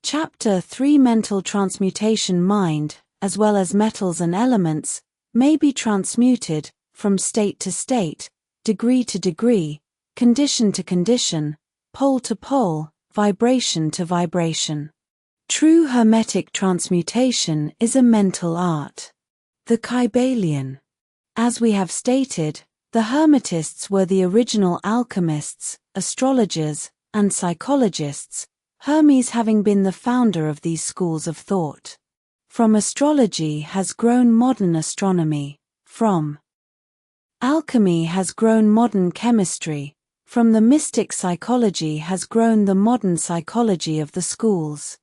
Chapter 3 Mental Transmutation. Mind, as well as metals and elements, may be transmuted, from state to state, degree to degree, condition to condition, pole to pole, vibration to vibration. True Hermetic transmutation is a mental art. The Kybalion. As we have stated, the Hermetists were the original alchemists, astrologers, and psychologists, Hermes having been the founder of these schools of thought. From astrology has grown modern astronomy, from alchemy has grown modern chemistry, from the mystic psychology has grown the modern psychology of the schools.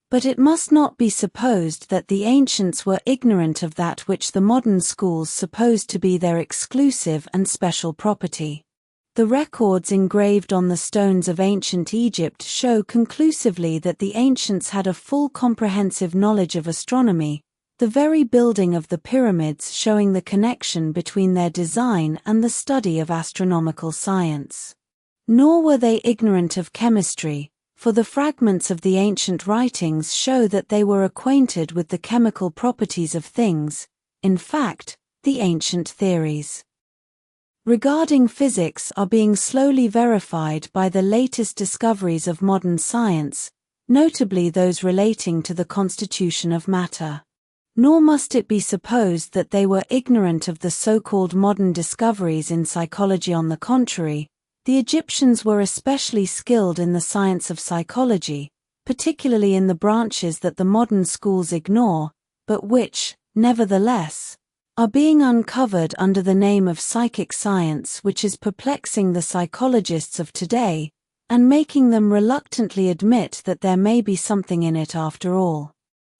But it must not be supposed that the ancients were ignorant of that which the modern schools suppose to be their exclusive and special property. The records engraved on the stones of ancient Egypt show conclusively that the ancients had a full comprehensive knowledge of astronomy, the very building of the pyramids showing the connection between their design and the study of astronomical science. Nor were they ignorant of chemistry, for the fragments of the ancient writings show that they were acquainted with the chemical properties of things, in fact, the ancient theories regarding physics are being slowly verified by the latest discoveries of modern science, notably those relating to the constitution of matter. Nor must it be supposed that they were ignorant of the so-called modern discoveries in psychology. On the contrary, the Egyptians were especially skilled in the science of psychology, particularly in the branches that the modern schools ignore, but which, nevertheless, are being uncovered under the name of psychic science, which is perplexing the psychologists of today, and making them reluctantly admit that there may be something in it after all.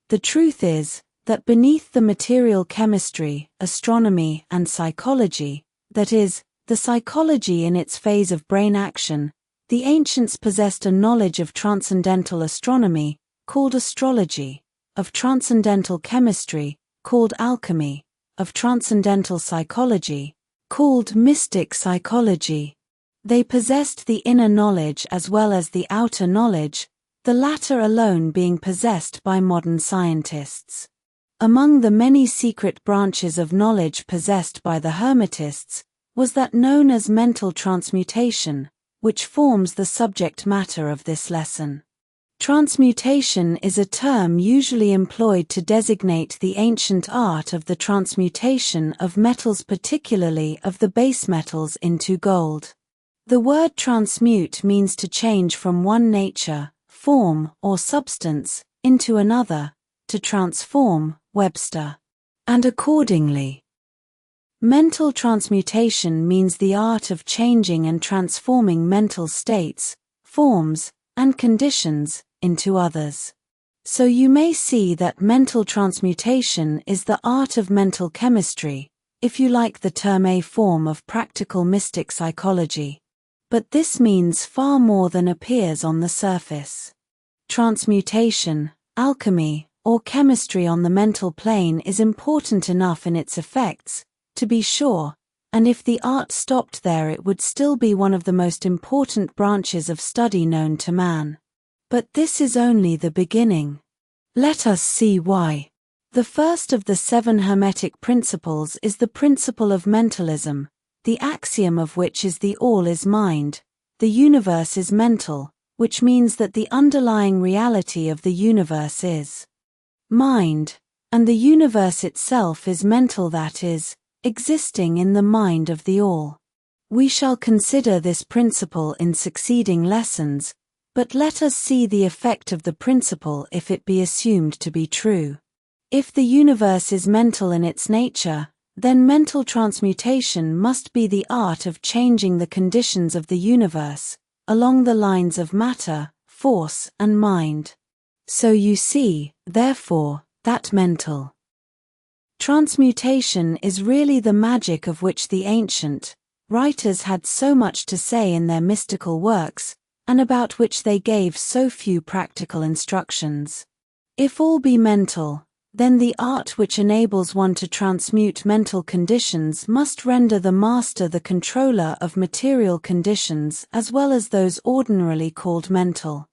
The truth is, that beneath the material chemistry, astronomy, and psychology, that is, the psychology in its phase of brain action, the ancients possessed a knowledge of transcendental astronomy, called astrology, of transcendental chemistry, called alchemy, of transcendental psychology, called mystic psychology. They possessed the inner knowledge as well as the outer knowledge, the latter alone being possessed by modern scientists. Among the many secret branches of knowledge possessed by the Hermetists was that known as mental transmutation, which forms the subject matter of this lesson. Transmutation is a term usually employed to designate the ancient art of the transmutation of metals, particularly of the base metals, into gold. The word transmute means to change from one nature, form, or substance, into another, to transform, Webster. And accordingly, mental transmutation means the art of changing and transforming mental states, forms, and conditions into others. So you may see that mental transmutation is the art of mental chemistry, if you like the term, a form of practical mystic psychology. But this means far more than appears on the surface. Transmutation, alchemy, or chemistry on the mental plane is important enough in its effects, to be sure, and if the art stopped there it would still be one of the most important branches of study known to man. But this is only the beginning. Let us see why. The first of the 7 Hermetic principles is the principle of mentalism, the axiom of which is the all is mind, the universe is mental, which means that the underlying reality of the universe is mind, and the universe itself is mental, that is, existing in the mind of the all. We shall consider this principle in succeeding lessons, but let us see the effect of the principle if it be assumed to be true. If the universe is mental in its nature, then mental transmutation must be the art of changing the conditions of the universe, along the lines of matter, force, and mind. So you see, therefore, that mental transmutation is really the magic of which the ancient writers had so much to say in their mystical works, and about which they gave so few practical instructions. If all be mental, then the art which enables one to transmute mental conditions must render the master the controller of material conditions as well as those ordinarily called mental.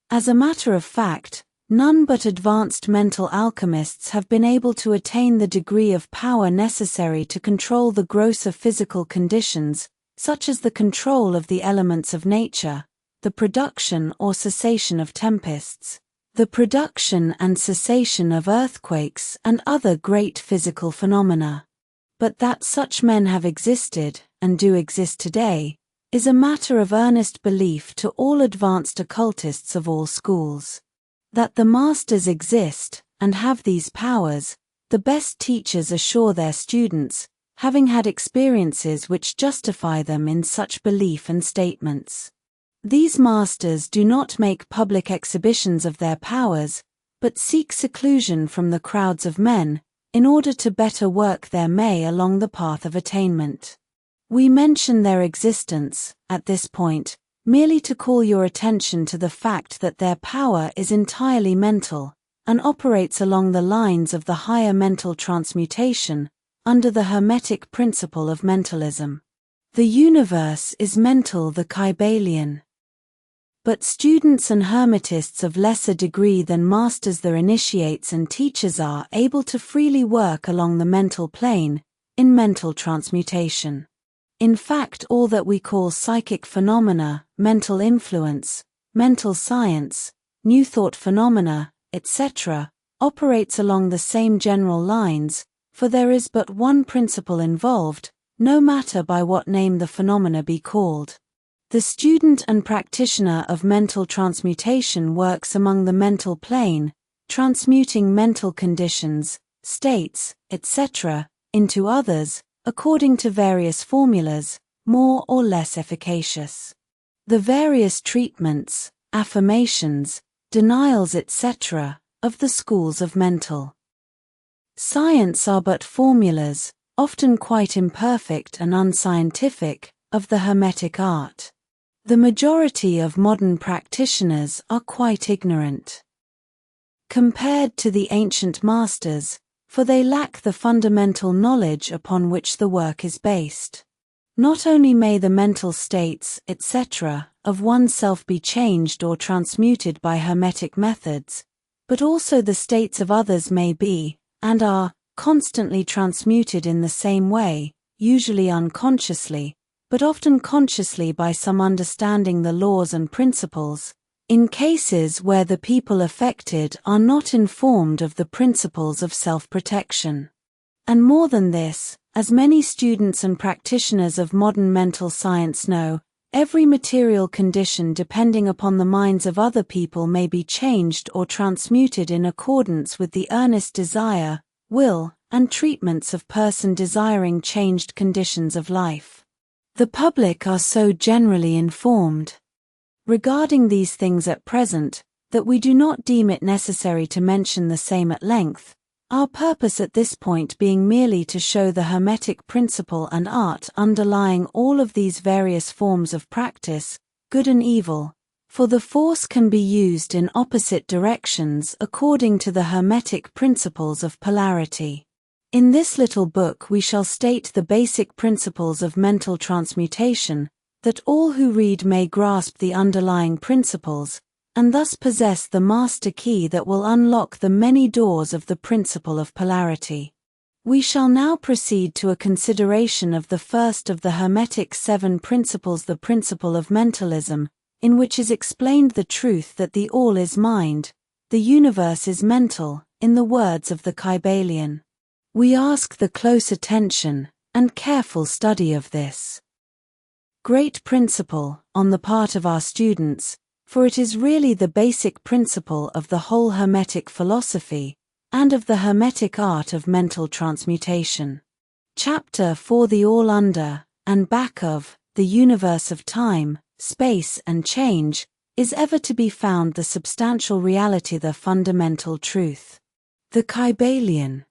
As a matter of fact, None but advanced mental alchemists have been able to attain the degree of power necessary to control the grosser physical conditions, such as the control of the elements of nature, the production or cessation of tempests, the production and cessation of earthquakes and other great physical phenomena. But that such men have existed, and do exist today, is a matter of earnest belief to all advanced occultists of all schools. That the masters exist, and have these powers, the best teachers assure their students, having had experiences which justify them in such belief and statements. These masters do not make public exhibitions of their powers, but seek seclusion from the crowds of men, in order to better work their way along the path of attainment. We mention their existence, at this point, merely to call your attention to the fact that their power is entirely mental, and operates along the lines of the higher mental transmutation, under the Hermetic principle of mentalism. The universe is mental, the Kybalion. But students and Hermetists of lesser degree than masters, the initiates and teachers, are able to freely work along the mental plane, in mental transmutation. In fact, all that we call psychic phenomena, mental influence, mental science, new thought phenomena, etc., operates along the same general lines, for there is but one principle involved, no matter by what name the phenomena be called. The student and practitioner of mental transmutation works among the mental plane, transmuting mental conditions, states, etc., into others, according to various formulas, more or less efficacious. The various treatments, affirmations, denials, etc., of the schools of mental science are but formulas, often quite imperfect and unscientific, of the Hermetic art. The majority of modern practitioners are quite ignorant compared to the ancient masters, for they lack the fundamental knowledge upon which the work is based. Not only may the mental states, etc., of oneself be changed or transmuted by Hermetic methods, but also the states of others may be, and are, constantly transmuted in the same way, usually unconsciously, but often consciously by some understanding the laws and principles, in cases where the people affected are not informed of the principles of self-protection. And more than this, as many students and practitioners of modern mental science know, every material condition depending upon the minds of other people may be changed or transmuted in accordance with the earnest desire, will, and treatments of person desiring changed conditions of life. The public are so generally informed regarding these things at present, that we do not deem it necessary to mention the same at length, our purpose at this point being merely to show the Hermetic principle and art underlying all of these various forms of practice, good and evil, for the force can be used in opposite directions according to the Hermetic principles of polarity. In this little book we shall state the basic principles of mental transmutation, that all who read may grasp the underlying principles, and thus possess the master key that will unlock the many doors of the principle of polarity. We shall now proceed to a consideration of the first of the Hermetic 7 principles, the principle of mentalism, in which is explained the truth that the all is mind, the universe is mental, in the words of the Kybalion. We ask the close attention and careful study of this great principle on the part of our students, for it is really the basic principle of the whole Hermetic philosophy, and of the Hermetic art of mental transmutation. Chapter 4: The all under, and back of, the universe of time, space and change, is ever to be found the substantial reality, the fundamental truth. The Kybalion.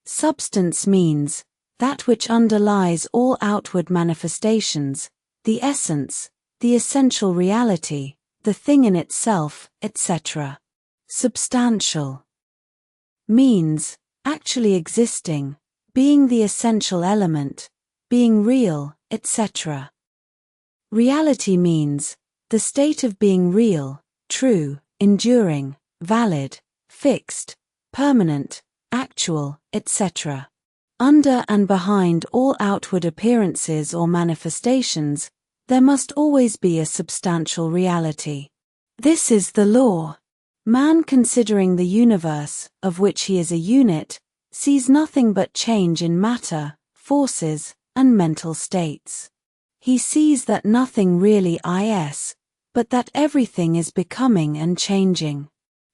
Substance means that which underlies all outward manifestations, the essence, the essential reality, the thing in itself, etc. Substantial means actually existing, being the essential element, being real, etc. Reality means the state of being real, true, enduring, valid, fixed, permanent, actual, etc. Under and behind all outward appearances or manifestations, there must always be a substantial reality. This is the law. Man, considering the universe, of which he is a unit, sees nothing but change in matter, forces, and mental states. He sees that nothing really is, but that everything is becoming and changing.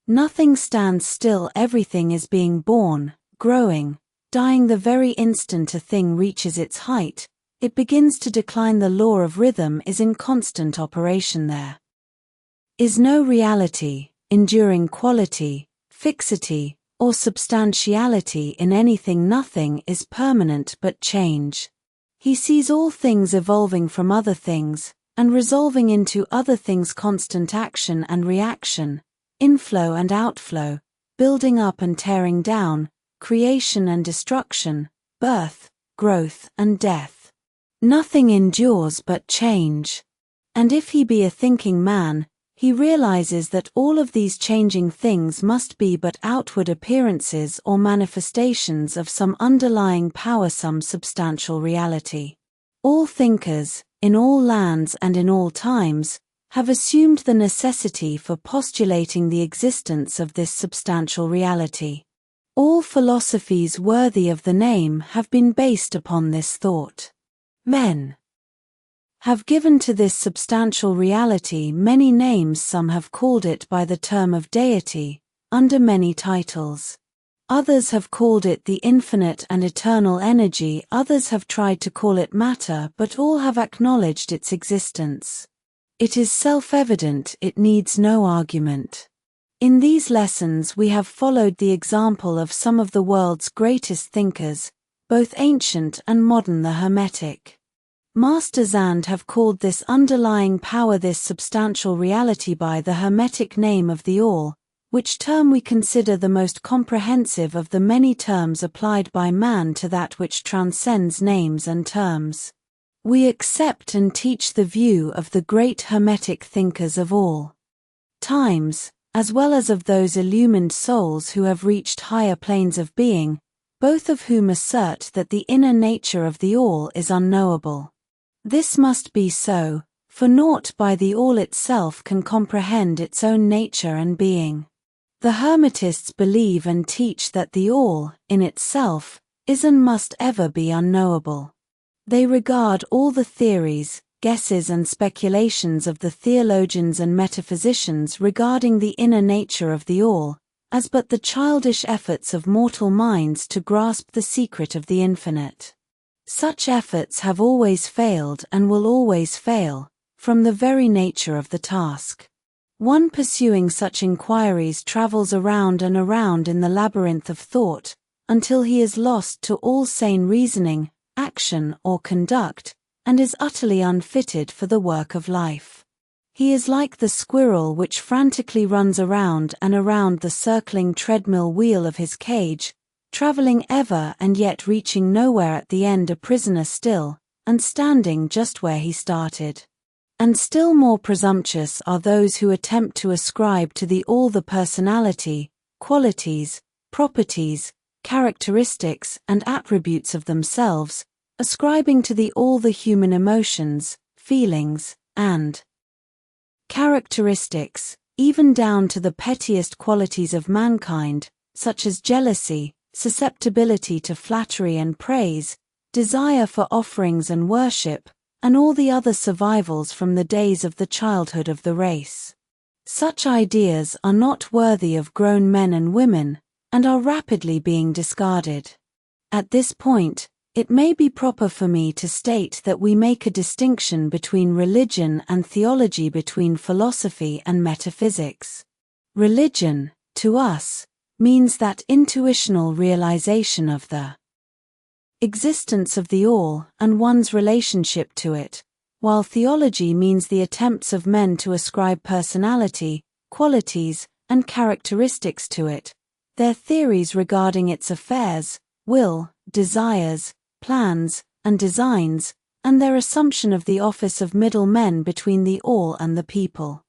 Nothing stands still, everything is being born, growing, dying. The very instant a thing reaches its height, it begins to decline. The law of rhythm is in constant operation. There is no reality, enduring quality, fixity, or substantiality in anything. Nothing is permanent but change. He sees all things evolving from other things, and resolving into other things. Constant action and reaction, inflow and outflow, building up and tearing down, creation and destruction, birth, growth and death. Nothing endures but change. And if he be a thinking man, he realizes that all of these changing things must be but outward appearances or manifestations of some underlying power, some substantial reality. All thinkers, in all lands and in all times, have assumed the necessity for postulating the existence of this substantial reality. All philosophies worthy of the name have been based upon this thought. Men have given to this substantial reality many names. Some have called it by the term of deity, under many titles. Others have called it the infinite and eternal energy. Others have tried to call it matter, but all have acknowledged its existence. It is self-evident, it needs no argument. In these lessons we have followed the example of some of the world's greatest thinkers, both ancient and modern. The Hermetic masters and have called this underlying power, this substantial reality, by the Hermetic name of the All, which term we consider the most comprehensive of the many terms applied by man to that which transcends names and terms. We accept and teach the view of the great Hermetic thinkers of all times, as well as of those illumined souls who have reached higher planes of being, both of whom assert that the inner nature of the All is unknowable. This must be so, for naught by the All itself can comprehend its own nature and being. The Hermetists believe and teach that the All, in itself, is and must ever be unknowable. They regard all the theories, guesses and speculations of the theologians and metaphysicians regarding the inner nature of the All, as but the childish efforts of mortal minds to grasp the secret of the infinite. Such efforts have always failed and will always fail, from the very nature of the task. One pursuing such inquiries travels around and around in the labyrinth of thought, until he is lost to all sane reasoning, action or conduct, and is utterly unfitted for the work of life. He is like the squirrel which frantically runs around and around the circling treadmill wheel of his cage, traveling ever and yet reaching nowhere, at the end a prisoner still, and standing just where he started. And still more presumptuous are those who attempt to ascribe to the All the personality, qualities, properties, characteristics and attributes of themselves, ascribing to the All the human emotions, feelings, and characteristics, even down to the pettiest qualities of mankind, such as jealousy, susceptibility to flattery and praise, desire for offerings and worship, and all the other survivals from the days of the childhood of the race. Such ideas are not worthy of grown men and women, and are rapidly being discarded. At this point, it may be proper for me to state that we make a distinction between religion and theology, between philosophy and metaphysics. Religion, to us, means that intuitional realization of the existence of the All and one's relationship to it, while theology means the attempts of men to ascribe personality, qualities, and characteristics to it, their theories regarding its affairs, will, desires, plans, and designs, and their assumption of the office of middlemen between the All and the people.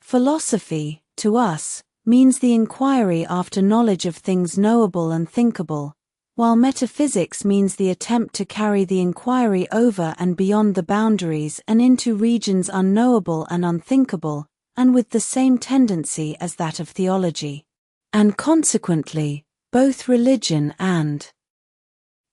Philosophy, to us, means the inquiry after knowledge of things knowable and thinkable, while metaphysics means the attempt to carry the inquiry over and beyond the boundaries and into regions unknowable and unthinkable, and with the same tendency as that of theology. And consequently, both religion and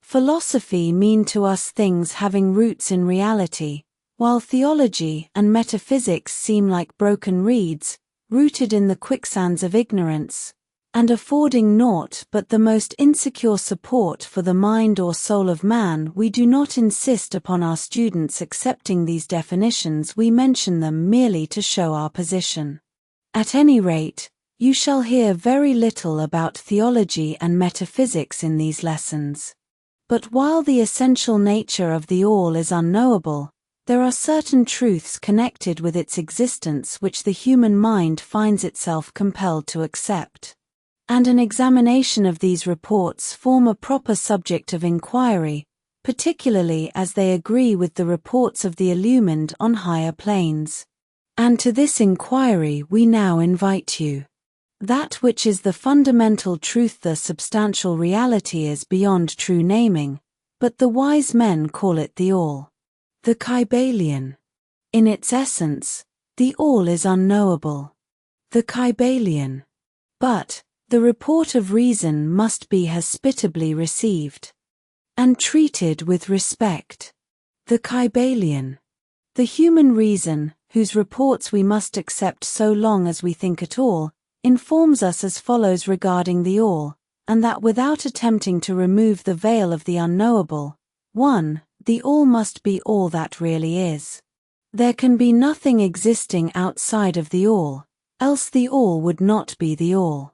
philosophy mean to us things having roots in reality, while theology and metaphysics seem like broken reeds, rooted in the quicksands of ignorance, and affording naught but the most insecure support for the mind or soul of man. We do not insist upon our students accepting these definitions, we mention them merely to show our position. At any rate, you shall hear very little about theology and metaphysics in these lessons. But while the essential nature of the all is unknowable, there are certain truths connected with its existence which the human mind finds itself compelled to accept. And an examination of these reports form a proper subject of inquiry, particularly as they agree with the reports of the illumined on higher planes. And to this inquiry we now invite you. That which is the fundamental truth, the substantial reality, is beyond true naming, but the wise men call it the all. The Kybalion. In its essence, the all is unknowable. The Kybalion. But the report of reason must be hospitably received and treated with respect. The Kybalion. The human reason, whose reports we must accept so long as we think at all, informs us as follows regarding the all, and that without attempting to remove the veil of the unknowable. 1. The all must be all that really is. There can be nothing existing outside of the all, else the all would not be the all.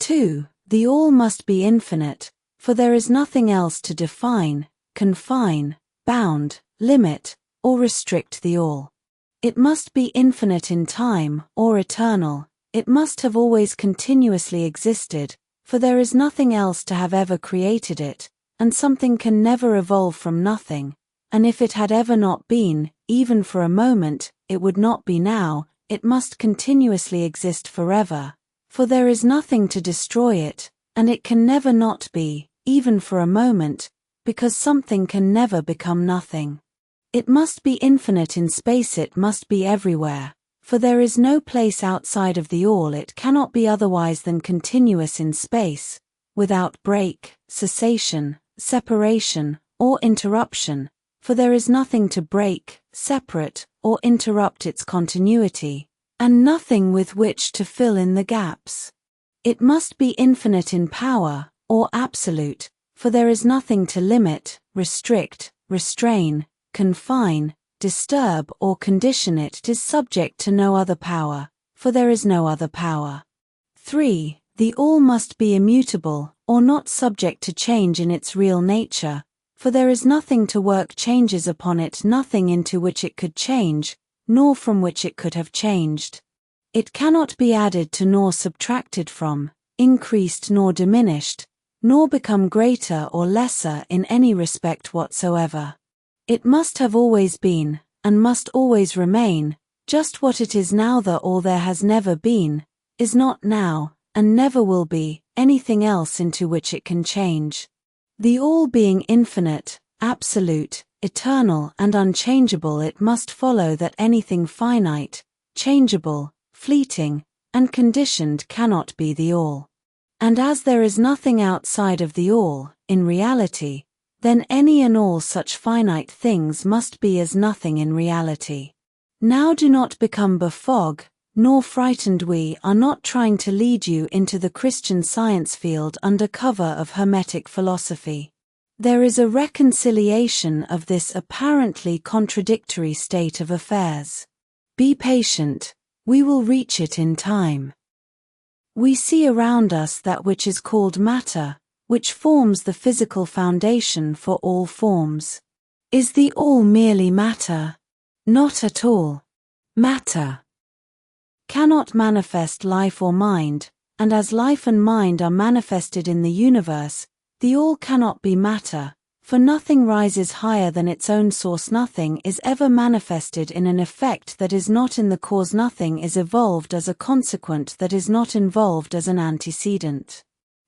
2. The all must be infinite, for there is nothing else to define, confine, bound, limit, or restrict the all. It must be infinite in time, or eternal. It must have always continuously existed, for there is nothing else to have ever created it, and something can never evolve from nothing, and if it had ever not been, even for a moment, it would not be now. It must continuously exist forever, for there is nothing to destroy it, and it can never not be, even for a moment, because something can never become nothing. It must be infinite in space, it must be everywhere, for there is no place outside of the all. It cannot be otherwise than continuous in space, without break, cessation, separation, or interruption, for there is nothing to break, separate, or interrupt its continuity, and nothing with which to fill in the gaps. It must be infinite in power, or absolute, for there is nothing to limit, restrict, restrain, confine, disturb, or condition it. It is subject to no other power, for there is no other power. 3. The all must be immutable, or not subject to change in its real nature, for there is nothing to work changes upon it, nothing into which it could change, nor from which it could have changed. It cannot be added to nor subtracted from, increased nor diminished, nor become greater or lesser in any respect whatsoever. It must have always been, and must always remain, just what it is now. The all there has never been, is not now, and never will be, anything else into which it can change. The all being infinite, absolute, eternal, and unchangeable, it must follow that anything finite, changeable, fleeting, and conditioned cannot be the all. And as there is nothing outside of the all, in reality, then any and all such finite things must be as nothing in reality. Now do not become befogged, nor frightened. We are not trying to lead you into the Christian Science field under cover of Hermetic philosophy. There is a reconciliation of this apparently contradictory state of affairs. Be patient, we will reach it in time. We see around us that which is called matter, which forms the physical foundation for all forms. Is the all merely matter? Not at all. Matter cannot manifest life or mind, and as life and mind are manifested in the universe, the all cannot be matter, For nothing rises higher than its own source. Nothing is ever manifested in an effect that is not in the cause. Nothing is evolved as a consequent that is not involved as an antecedent.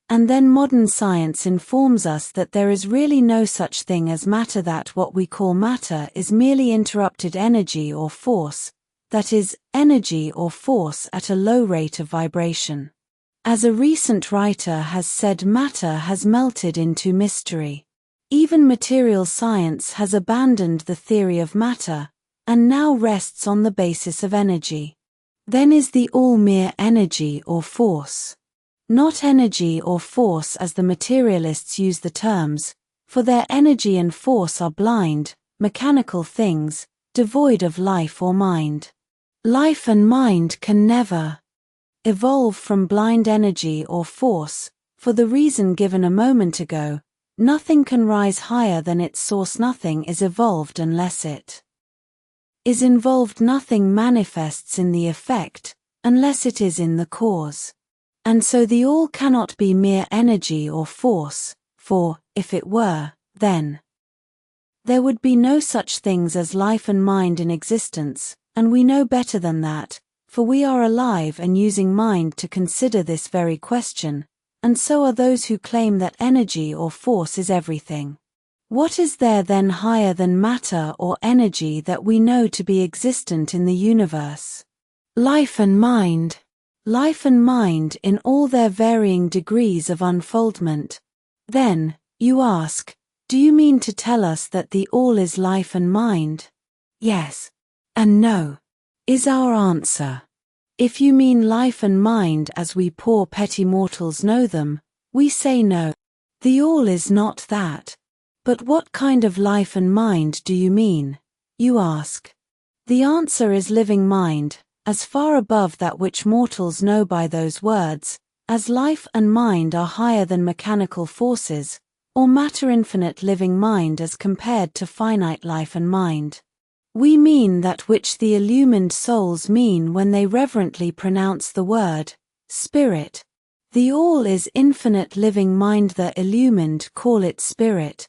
And then modern science informs us that there is really no such thing as matter, that what we call matter is merely interrupted energy or force, that is, energy or force at a low rate of vibration. As a recent writer has said, matter has melted into mystery. Even material science has abandoned the theory of matter, and now rests on the basis of energy. Then is the all mere energy or force. Not energy or force as the materialists use the terms, for their energy and force are blind, mechanical things, devoid of life or mind. Life and mind can never evolve from blind energy or force, for the reason given a moment ago. Nothing can rise higher than its source. Nothing is evolved unless it is involved. Nothing manifests in the effect, unless it is in the cause. And so the all cannot be mere energy or force, for, if it were, then there would be no such things as life and mind in existence, and we know better than that, for we are alive and using mind to consider this very question. And so are those who claim that energy or force is everything. What is there then higher than matter or energy that we know to be existent in the universe? Life and mind. Life and mind in all their varying degrees of unfoldment. Then, you ask, do you mean to tell us that the all is life and mind? Yes. And no, is our answer. If you mean life and mind as we poor petty mortals know them, we say no. The all is not that. But what kind of life and mind do you mean? You ask. The answer is living mind, as far above that which mortals know by those words, as life and mind are higher than mechanical forces, or matter. Infinite living mind as compared to finite life and mind. We mean that which the illumined souls mean when they reverently pronounce the word spirit. The all is infinite living mind. The illumined call it spirit,